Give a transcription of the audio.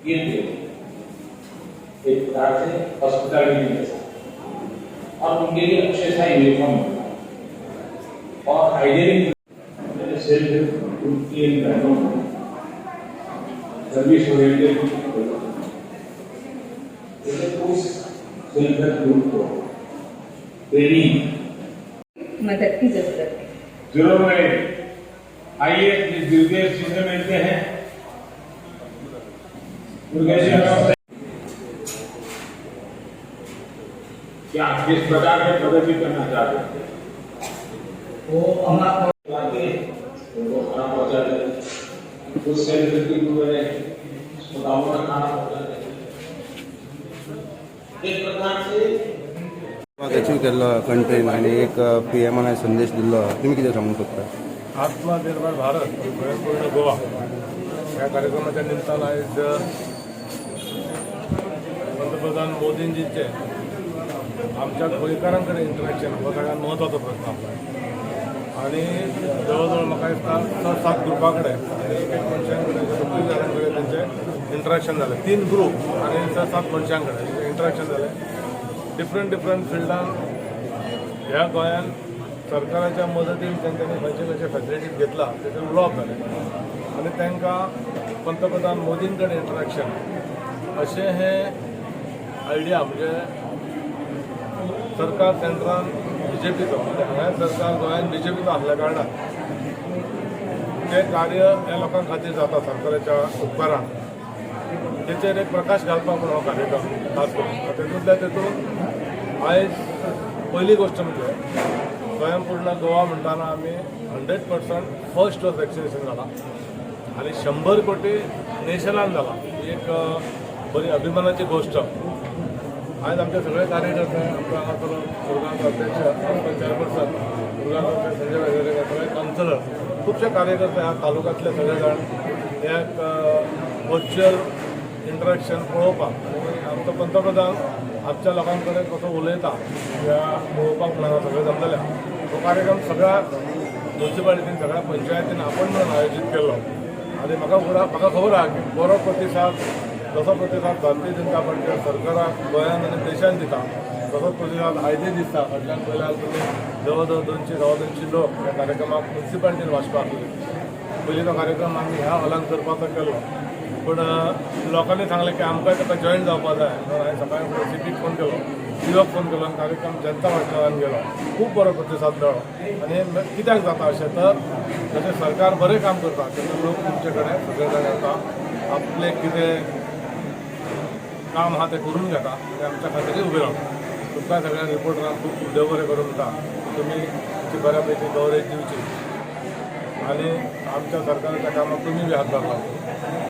ये एक प्रकार से अस्पताल में जैसा, और उनके लिए अच्छे सा यूनिफॉर्म और हाइजीनिक सेल्फ हेल्प के बहनों को सर्विस ओरिएंटेड उस सेल्फ हेल्प ग्रुप को ट्रेनिंग मदद की जरूरत है। जरूर है। आइए दुर्गेश जी से मिलते हैं। दुर्गेश जी क्या किस प्रकार के प्रगति करना चाहते हैं? वो हमारा खाना पहुंचा दे, उस सेलिब्रिटी को अस्पतालों में खाना पहुंचा दे, एक प्रकार से अचीव केल्लो कंटेन आणि एक PM संदेश दिल्लो, तुम्ही कितें सांगू शकता? आत्मनिर्भर भारत स्वयंपूर्ण गोवा या कार्यक्रमाच्या निमतान आयज पंतप्रधान मोदींचे आमच्या गोंयकारां कडेन इंटरॅक्शन हो सगळ्यात महत्वाचो प्रश्न आसलो आणि जवळ म्हाका दिसता 6-7 ग्रुपां कडेन आनी एक मनशां कडेन 36 जाणां कडेन तेंचें इंटरॅक्शन जालें। 3 ग्रुप आनी 6-7 मनशां कडेन इंटरॅक्शन जालें। डिफरंट फिल्डान ह्या गोंयान सरकाराच्या मदतीन तेंच्यांनी खंयचे फॅसिलिटीज घेतला तेचेर उलोवप जालें आनी तांकां पंतप्रधान मोदीं कडेन इंटरॅक्शन अशें हें आयडिया म्हणजे सरकार सेंट्रान BJPचो हांगा सरकार गोंयान BJPचो आसल्या कारणान तें कार्य ह्या लोकां खातीर जाता सरकाराच्या उपकारान तेचेर एक प्रकाश घालपाक म्हणून हो कार्यक्रम खास करून तेतून आयज पयली गोश्ट म्हणजे स्वयंपूर्ण गोवा म्हणटाना आमी 100% फर्स्ट डोस वॅक्सिनेशन जाला आनी 100 कोटी नेशनान जाला। ही एक बरी अभिमानाची गोश्ट। आज आमचे सगळे कार्यकर्ते आमकां हांगासर मुरगांवचो अध्यक्ष आमचो चेअरपर्सन मुरगांवचे संजय वेगवेगळे सगळे कावन्सिलर खुबशे कार्यकर्ते ह्या तालुक्यांतले सगळे जाण एक वर्च्युअल इंटरॅक्शन पळोवपाक आनी आमचो पंतप्रधान आमच्या लोकां कडेन कसो उलयता ह्या पळोवपाक म्हणून सगळे जमलेले। तो कार्यक्रम सगळ्या म्युन्सिपालिटीन सगळ्या पंचायतीन आपण म्हणून आयोजीत केल्लो आनी म्हाका खबर आहा की बरो प्रतिसाद जसो प्रतिसाद भारतीय जनता पार्टी सरकाराक गोंयान आनी देशान दिता तसोच प्रतिसाद आयजय दिसता। फाटल्यान पयल्यार तुमी जवळ 200 लोक ह्या कार्यक्रमाक म्युन्सिपालिटीन वचपाक आसले। पयलीं तो कार्यक्रम आमी ह्या हॉलान करपाचो केल्लो पूण लोकांनी सांगलें की आमकां ताका जॉयन जावपाक जाय म्हणून हांवें सकाळीं फुडें सिटीक फोन केलो, CEOक फोन केलो आनी कार्यक्रम जनता हॉस्टेलान गेलो। खूब बरो प्रतिसाद मेळ्ळो आनी कित्याक जाता अशें तर जशें सरकार बरें काम करता तेन्ना लोक तुमचे कडेन सगळे जाण येता आपलें कितें काम आहा तें करून घेता आनी आमच्या खातीर उबे रावता। तुमकां सगळ्या रिपोर्टरांक खूब देव बरें करूं म्हणटा तुमी तुमची बऱ्यापैकी कवरेज दिवची आनी आमच्या सरकाराच्या कामाक तुमी बी हातभार लावचो।